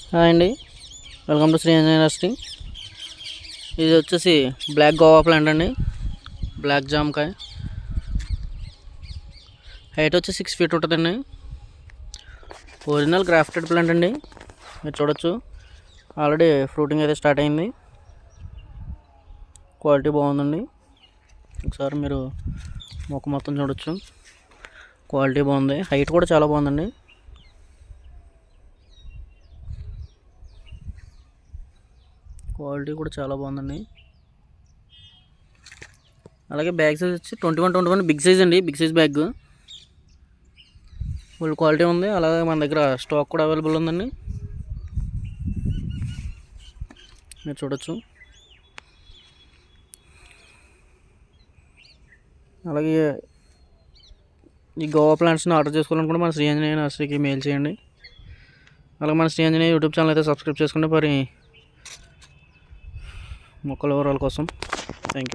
Hi అండి, welcome to Shri Anjaneya nursery. ఇది వచ్చేసి బ్లాక్ గోవా ప్లాంట్ అండి, బ్లాక్ జామకాయ. హైట్ వచ్చి 6 feet ఉంటుందండి. ఒరిజినల్ గ్రాఫ్టెడ్ ప్లాంట్ అండి. మీరు చూడొచ్చు, ఆల్రెడీ ఫ్రూటింగ్ అయితే స్టార్ట్ అయింది. క్వాలిటీ బాగుందండి. ఒకసారి మీరు మొక్క మొత్తం చూడొచ్చు, క్వాలిటీ బాగుంది. హైట్ కూడా చాలా బాగుందండి. క్వాలిటీ కూడా చాలా బాగుందండి. అలాగే బ్యాగ్ సైజ్ వచ్చి 21 బిగ్ సైజ్ అండి, big size bag. Full quality ఉంది. అలాగే మన దగ్గర స్టాక్ కూడా అవైలబుల్ ఉందండి, మీరు చూడొచ్చు. అలాగే ఈ గోవా ప్లాంట్స్ని ఆర్డర్ చేసుకోవాలనుకుంటే మన శ్రీ ఆంజనేయ నర్సరీకి మెయిల్ చేయండి. అలాగే మన శ్రీ ఆంజనేయ యూట్యూబ్ ఛానల్ అయితే సబ్స్క్రైబ్ చేసుకుంటే మరి మొక్కల వివరాల కోసం. Thank you.